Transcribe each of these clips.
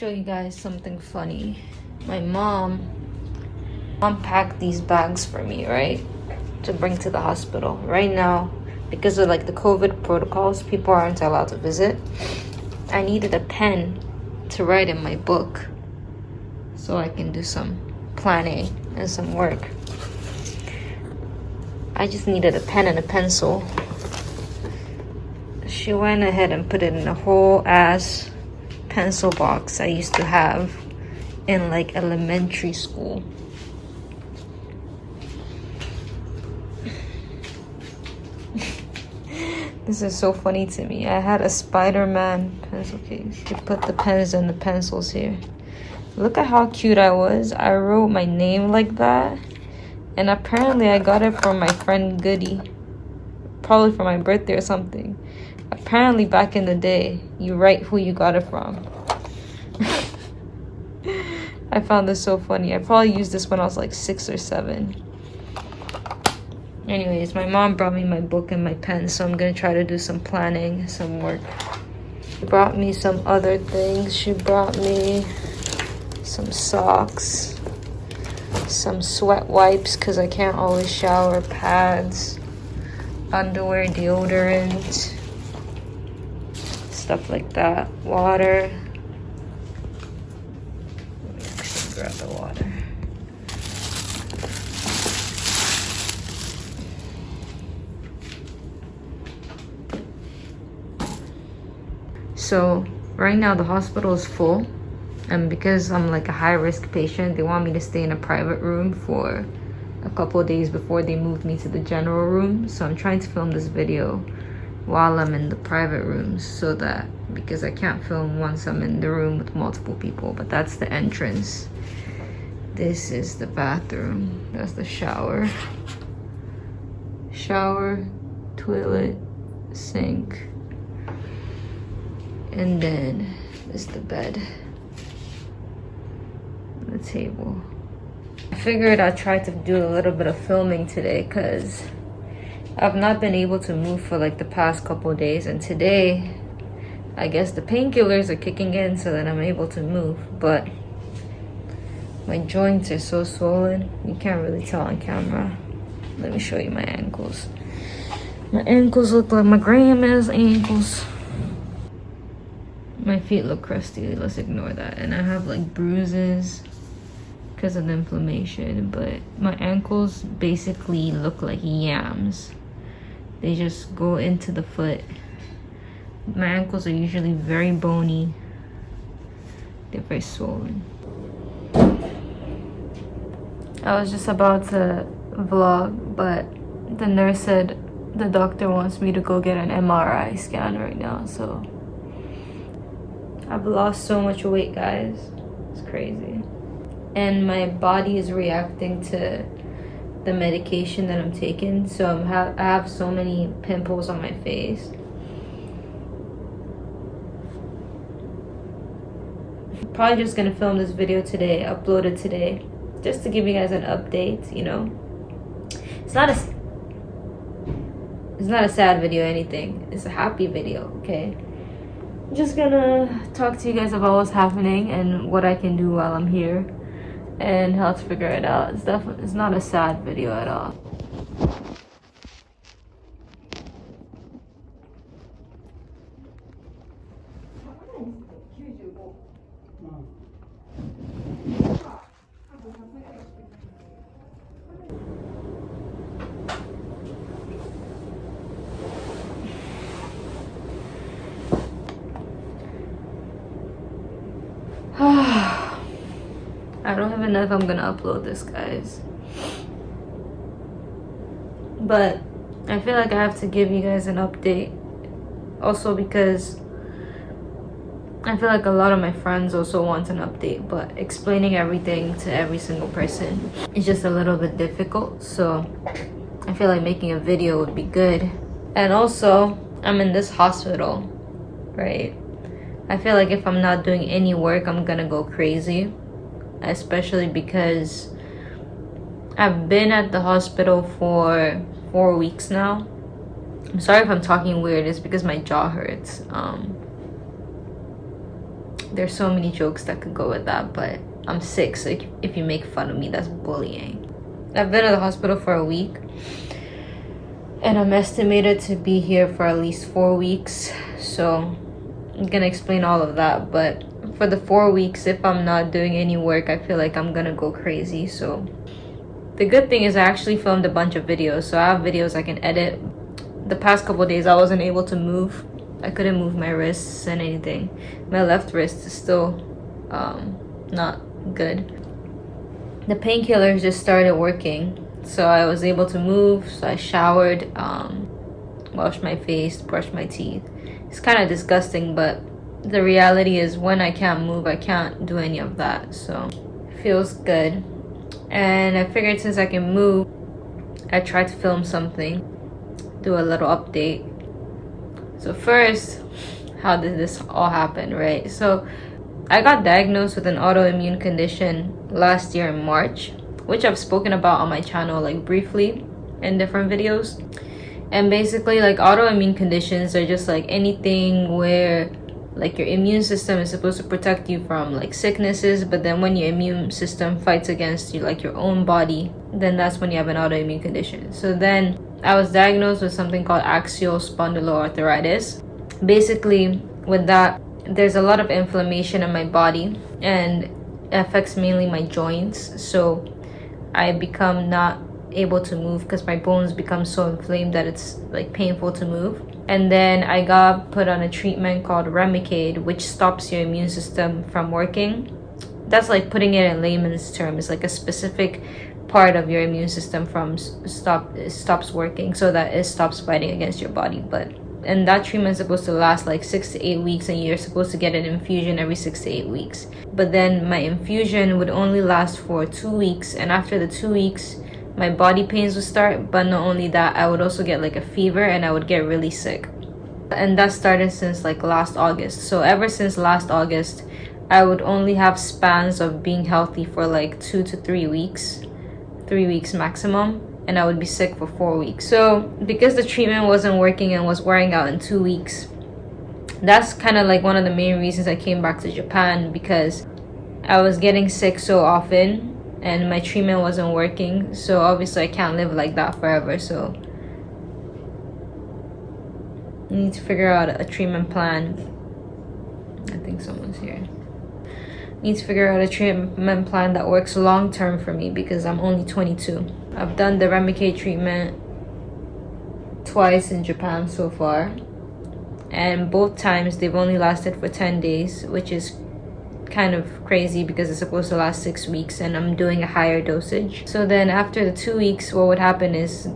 show you guys something funny. My mom packed these bags for me, right, to bring to the hospital. Right now, because of like the COVID protocols, people aren't allowed to visit. I needed a pen to write in my book so I can do some planning and some work. I just needed a pen and a pencil. She went ahead and put it in a whole ass pencil box I used to have in like elementary school. This is so funny to me. I had a Spider-Man pencil case. You put the pens and the pencils here. Look at how cute I was. I wrote my name like that. And apparently I got it from my friend Goody. Probably for my birthday or something. Apparently back in the day, you write who you got it from. I found this so funny. I probably used this when I was like 6 or 7. Anyways, my mom brought me my book and my pen, so I'm gonna try to do some planning, some work. She brought me some other things. She brought me some socks, some sweat wipes because I can't always shower, pads, underwear, deodorant, stuff like that, water. Let me actually grab the water. So right now the hospital is full, and because I'm like a high-risk patient, they want me to stay in a private room for a couple of days before they move me to the general room. So I'm trying to film this video while I'm in the private rooms, so that because I can't film once I'm in the room with multiple people. But that's the entrance. This is the bathroom. That's the shower, toilet, sink. And then this is the bed, the table. I figured I'd try to do a little bit of filming today because I've not been able to move for like the past couple of days. And today, I guess the painkillers are kicking in so that I'm able to move. But my joints are so swollen. You can't really tell on camera. Let me show you my ankles. My ankles look like my grandma's ankles. My feet look crusty, let's ignore that. And I have like bruises because of the inflammation, but my ankles basically look like yams. They just go into the foot. My ankles are usually very bony. They're very swollen. I was just about to vlog, but the nurse said the doctor wants me to go get an MRI scan right now, so I've lost so much weight, guys. It's crazy. And my body is reacting to the medication that I'm taking. So I have so many pimples on my face. Probably just gonna film this video today, upload it today, just to give you guys an update, you know. It's not a sad video or anything. It's a happy video, okay? I'm just gonna talk to you guys about what's happening and what I can do while I'm here and how to figure it out. It's not a sad video at all. I don't even know if I'm gonna upload this, guys, but I feel like I have to give you guys an update also because I feel like a lot of my friends also want an update, but explaining everything to every single person is just a little bit difficult. So I feel like making a video would be good. And also, I'm in this hospital, right? I feel like if I'm not doing any work, I'm gonna go crazy, especially because I've been at the hospital for 4 weeks now. I'm sorry if I'm talking weird, it's because my jaw hurts. There's so many jokes that could go with that, but I'm sick, so if you make fun of me, that's bullying. I've been at the hospital for a week, and I'm estimated to be here for at least 4 weeks, so I'm gonna explain all of that. But for the 4 weeks, if I'm not doing any work, I feel like I'm gonna go crazy. So the good thing is I actually filmed a bunch of videos, so I have videos I can edit. The past couple days I wasn't able to move. I couldn't move my wrists and anything. My left wrist is still not good. The painkillers just started working, so I was able to move. So I showered, washed my face, brushed my teeth. It's kind of disgusting, but the reality is when I can't move, I can't do any of that. So it feels good. And I figured since I can move, I tried to film something, do a little update. So first, how did this all happen, right? So I got diagnosed with an autoimmune condition last year in March, which I've spoken about on my channel like briefly in different videos. And basically, like, autoimmune conditions are just like anything where like your immune system is supposed to protect you from like sicknesses, but then when your immune system fights against you, like your own body, then that's when you have an autoimmune condition. So then I was diagnosed with something called axial spondyloarthritis. Basically, with that, there's a lot of inflammation in my body, and it affects mainly my joints. So I become not able to move because my bones become so inflamed that it's like painful to move. And then I got put on a treatment called Remicade, which stops your immune system from working. That's like putting it in layman's terms, like a specific part of your immune system from stops working, so that it stops fighting against your body. And that treatment is supposed to last like 6 to 8 weeks, and you're supposed to get an infusion every 6 to 8 weeks. But then my infusion would only last for 2 weeks, and after the 2 weeks my body pains would start. But not only that, I would also get like a fever, and I would get really sick. And that started since like last August. So ever since last August, I would only have spans of being healthy for like 2 to 3 weeks, 3 weeks maximum, and I would be sick for 4 weeks. So because the treatment wasn't working and was wearing out in 2 weeks, that's kind of like one of the main reasons I came back to Japan, because I was getting sick so often and my treatment wasn't working. So obviously I can't live like that forever. So I need to figure out a treatment plan. I think someone's here. Need to figure out a treatment plan that works long term for me, because I'm only 22. I've done the Remicade treatment twice in Japan so far, and both times they've only lasted for 10 days, which is kind of crazy because it's supposed to last 6 weeks, and I'm doing a higher dosage. So then after the 2 weeks, what would happen is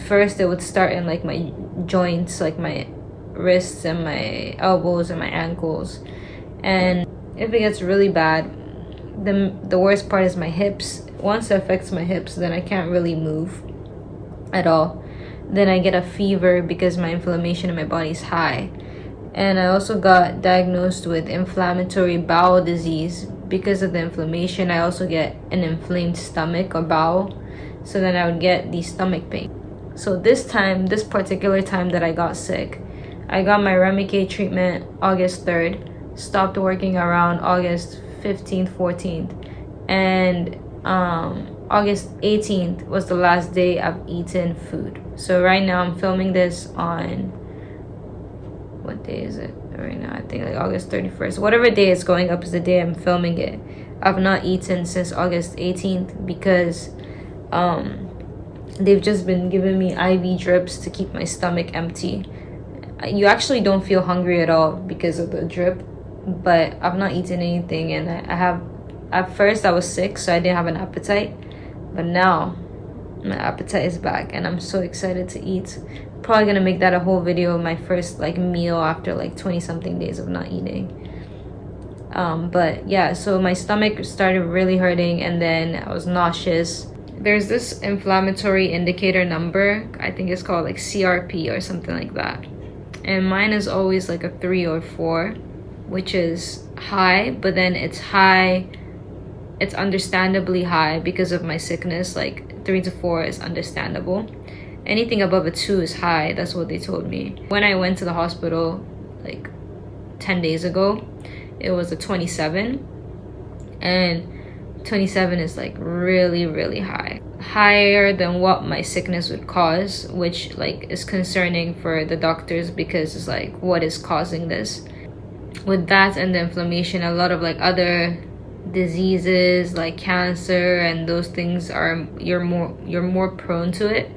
first it would start in like my joints, like my wrists and my elbows and my ankles. And if it gets really bad, then the worst part is my hips. Once it affects my hips, then I can't really move at all. Then I get a fever because my inflammation in my body is high. And I also got diagnosed with inflammatory bowel disease. Because of the inflammation, I also get an inflamed stomach or bowel. So then I would get the stomach pain. So this particular time that I got sick, I got my Remicade treatment August 3rd. Stopped working around August 15th, 14th. And August 18th was the last day I've eaten food. So right now I'm filming this on, what day is it right now? I think like August 31st. Whatever day it's going up is the day I'm filming it. I've not eaten since August 18th because they've just been giving me IV drips to keep my stomach empty. You actually don't feel hungry at all because of the drip, but I've not eaten anything, and at first I was sick, so I didn't have an appetite, but now my appetite is back and I'm so excited to eat. Probably gonna make that a whole video of my first like meal after like 20 something days of not eating. But yeah, so my stomach started really hurting, and then I was nauseous. There's this inflammatory indicator number, I think it's called like CRP or something like that, and mine is always like a 3 or 4, which is high. But then it's understandably high because of my sickness. Like 3 to 4 is understandable. Anything above a 2 is high. That's what they told me when I went to the hospital like 10 days ago. it was a 27, and 27 is like really, really high, higher than what my sickness would cause, which like is concerning for the doctors, because it's like, what is causing this? With that and the inflammation, a lot of like other diseases like cancer and those things are, you're more prone to it.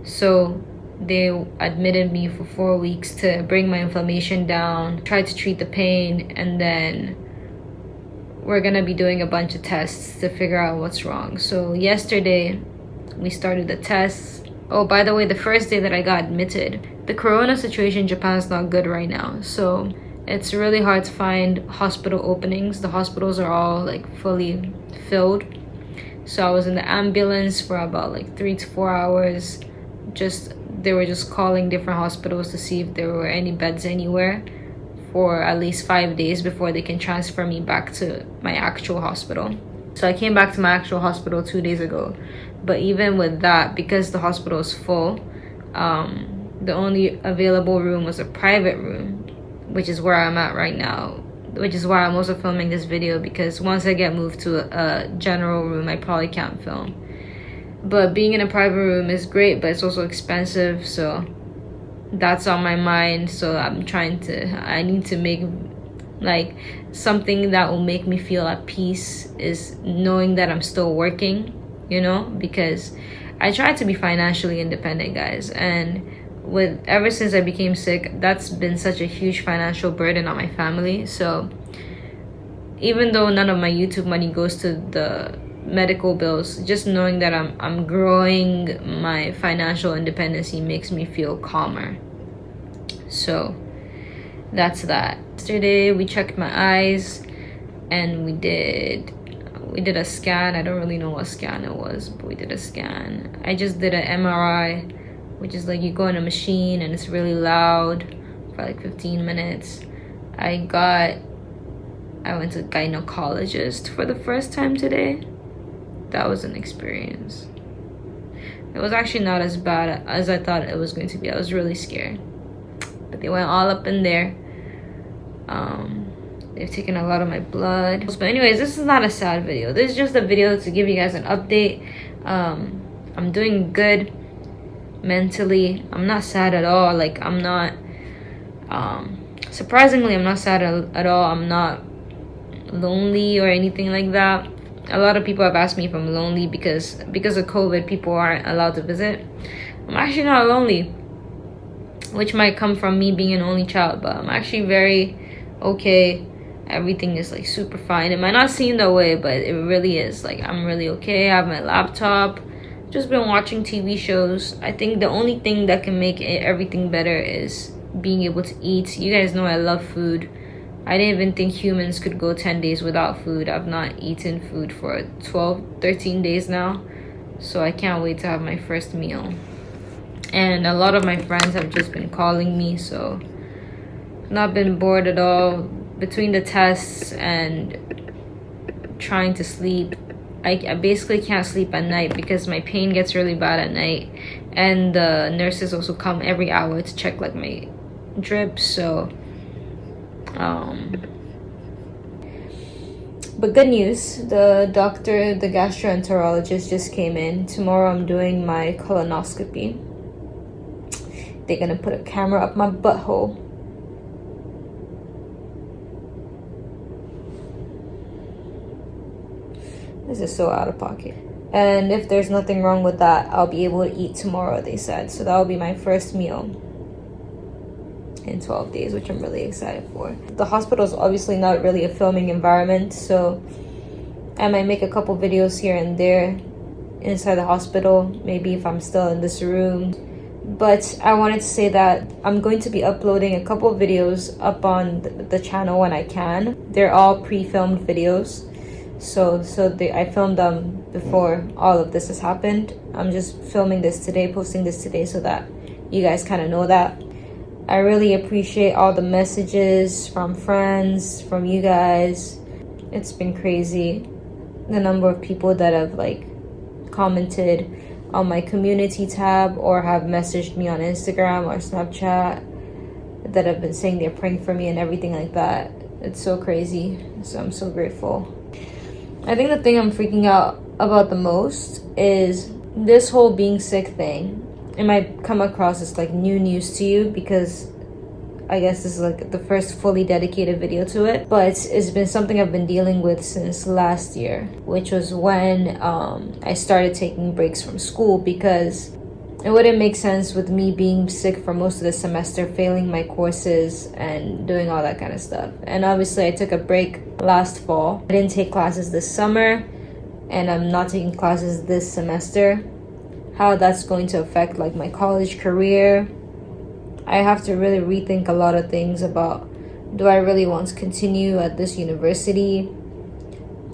So they admitted me for 4 weeks to bring my inflammation down, try to treat the pain, and then we're gonna be doing a bunch of tests to figure out what's wrong. So yesterday we started the tests. Oh, by the way, the first day that I got admitted, the corona situation in Japan is not good right now, so it's really hard to find hospital openings. The hospitals are all like fully filled. So I was in the ambulance for about like 3 to 4 hours. They were just calling different hospitals to see if there were any beds anywhere for at least 5 days before they can transfer me back to my actual hospital. So I came back to my actual hospital 2 days ago. But even with that, because the hospital is full, the only available room was a private room, which is where I'm at right now, which is why I'm also filming this video, because once I get moved to a general room, I probably can't film. But being in a private room is great, but it's also expensive, so that's on my mind. So I need to make like something that will make me feel at peace, is knowing that I'm still working, you know, because I try to be financially independent, guys, and ever since I became sick, that's been such a huge financial burden on my family. So even though none of my YouTube money goes to the medical bills, just knowing that I'm growing my financial independence makes me feel calmer. So that's that. Yesterday we checked my eyes and we did a scan. I don't really know what scan it was, but we did a scan. I just did an MRI, which is like you go in a machine and it's really loud for like 15 minutes. I went to a gynecologist for the first time today. That was an experience. It was actually not as bad as I thought it was going to be. I was really scared. But they went all up in there. They've taken a lot of my blood. But anyways, this is not a sad video. This is just a video to give you guys an update. I'm doing good mentally. I'm not sad at all. Like, I'm not, surprisingly, I'm not sad at all. I'm not lonely or anything like that. A lot of people have asked me if I'm lonely because of COVID, people aren't allowed to visit. I'm actually not lonely, which might come from me being an only child, but I'm actually very okay. Everything is like super fine. It might not seem that way, but it really is. Like, I'm really okay. I have my laptop, just been watching TV shows. I think the only thing that can make everything better is being able to eat. You guys know I love food. I didn't even think humans could go 10 days without food. I've not eaten food for 13 days now. So I can't wait to have my first meal. And a lot of my friends have just been calling me, so I've not been bored at all. Between the tests and trying to sleep, I basically can't sleep at night because my pain gets really bad at night. And the nurses also come every hour to check like my drips, so but good news, the gastroenterologist just came in. Tomorrow I'm doing my colonoscopy. They're gonna put a camera up my butthole. This is so out of pocket. And if there's nothing wrong with that, I'll be able to eat tomorrow, they said. So that will be my first meal in 12 days, which I'm really excited for. The hospital is obviously not really a filming environment, so I might make a couple videos here and there inside the hospital, maybe if I'm still in this room. But I wanted to say that I'm going to be uploading a couple videos up on the channel when I can. They're all pre-filmed videos. So I filmed them before all of this has happened. I'm just filming this today, posting this today, so that you guys kind of know that. I really appreciate all the messages from friends, from you guys. It's been crazy, the number of people that have like commented on my community tab or have messaged me on Instagram or Snapchat that have been saying they're praying for me and everything like that. It's so crazy. So I'm so grateful. I think the thing I'm freaking out about the most is this whole being sick thing. It might come across as like new news to you because I guess this is like the first fully dedicated video to it, but it's been something I've been dealing with since last year, which was when I started taking breaks from school, because it wouldn't make sense with me being sick for most of the semester, failing my courses and doing all that kind of stuff. And obviously I took a break last fall. I didn't take classes this summer, and I'm not taking classes this semester. How that's going to affect like my college career. I have to really rethink a lot of things about, do I really want to continue at this university?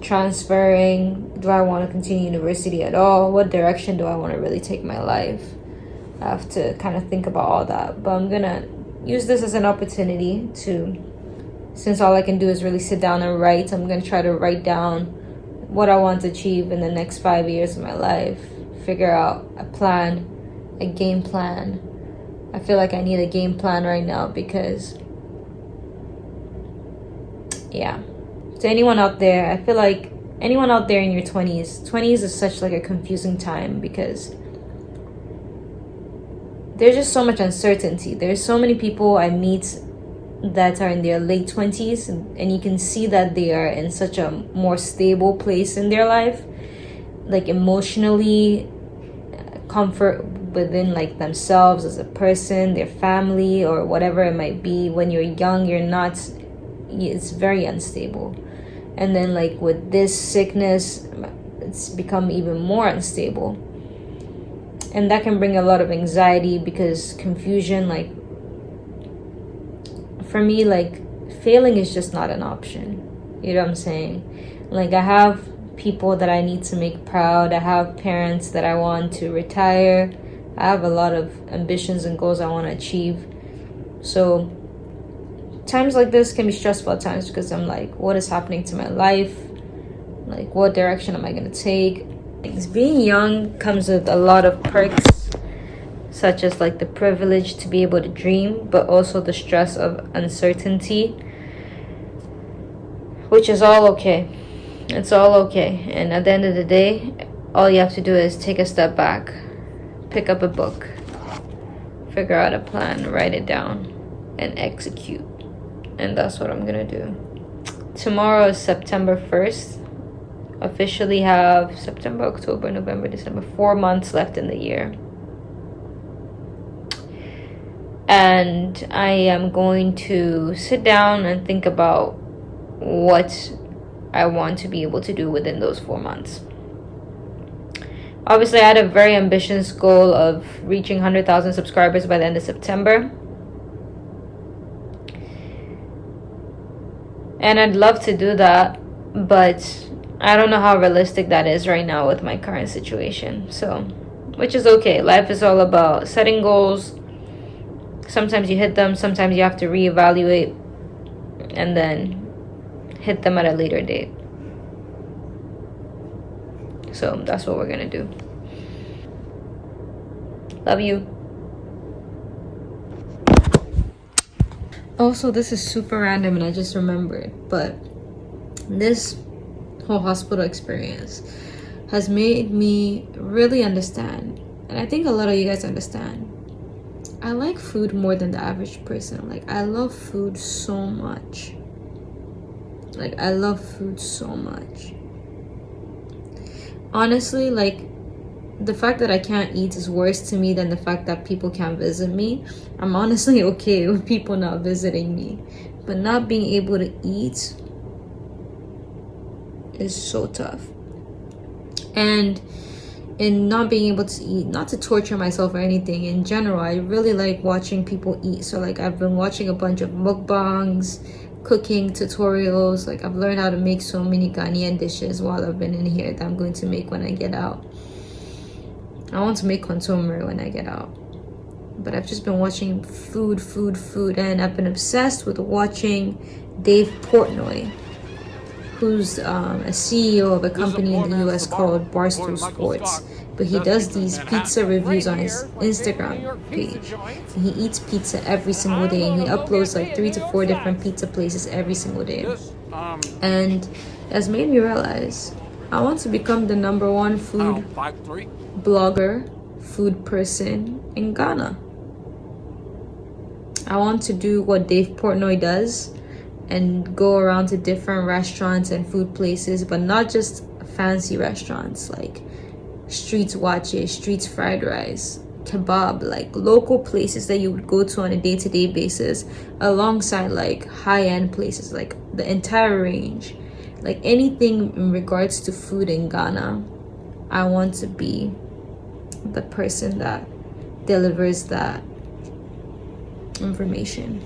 Transferring, do I want to continue university at all? What direction do I want to really take my life? I have to kind of think about all that. But I'm gonna use this as an opportunity to, since all I can do is really sit down and write, I'm gonna try to write down what I want to achieve in the next 5 years of my life. Figure out a plan, a game plan. I feel like I need a game plan right now because, yeah. To anyone out there, I feel like anyone out there in your 20s is such like a confusing time because there's just so much uncertainty. There's so many people I meet that are in their late 20s, and you can see that they are in such a more stable place in their life, like emotionally, comfort within like themselves as a person, their family, or whatever it might be. When you're young, it's very unstable. And then like with this sickness, it's become even more unstable. And that can bring a lot of anxiety because confusion, like for me, like failing is just not an option. You know what I'm saying? Like I have people that I need to make proud. I have parents that I want to retire. I have a lot of ambitions and goals I want to achieve. So times like this can be stressful at times because I'm like, what is happening to my life? Like, what direction am I going to take? Being young comes with a lot of perks, such as like the privilege to be able to dream, but also the stress of uncertainty, which is all okay. It's all okay. And at the end of the day, all you have to do is take a step back, pick up a book, figure out a plan, write it down, and execute. And that's what I'm gonna do. Tomorrow is September 1st. Officially have September, October, November, December, 4 months left in the year. And I am going to sit down and think about what I want to be able to do within those 4 months. Obviously, I had a very ambitious goal of reaching 100,000 subscribers by the end of September. And I'd love to do that, but I don't know how realistic that is right now with my current situation. So, which is okay. Life is all about setting goals. Sometimes you hit them, sometimes you have to reevaluate and then hit them at a later date. So that's what we're gonna do. Love you. Also, this is super random and I just remembered, but this whole hospital experience has made me really understand, and I think a lot of you guys understand, I like food more than the average person. Like, I love food so much. Like, I love food so much. Honestly, like, the fact that I can't eat is worse to me than the fact that people can't visit me. I'm honestly okay with people not visiting me, but not being able to eat is so tough. And in not being able to eat, not to torture myself or anything, in general, I really like watching people eat. So like, I've been watching a bunch of mukbangs, cooking tutorials. Like, I've learned how to make so many Ghanaian dishes while I've been in here that I'm going to make when I get out. I want to make consomme when I get out. But I've just been watching food, and I've been obsessed with watching Dave Portnoy. who's a CEO of a company in the US called Barstool Sports. But he does these pizza reviews on his Instagram page. And he eats pizza every single day, and he uploads like 3 to 4 different pizza places every single day. And it has made me realize I want to become the #1 food blogger, food person in Ghana. I want to do what Dave Portnoy does and go around to different restaurants and food places, but not just fancy restaurants like Streets Wache, Streets Fried Rice, Kebab, like local places that you would go to on a day-to-day basis, alongside like high-end places, like the entire range, like anything in regards to food in Ghana. I want to be the person that delivers that information.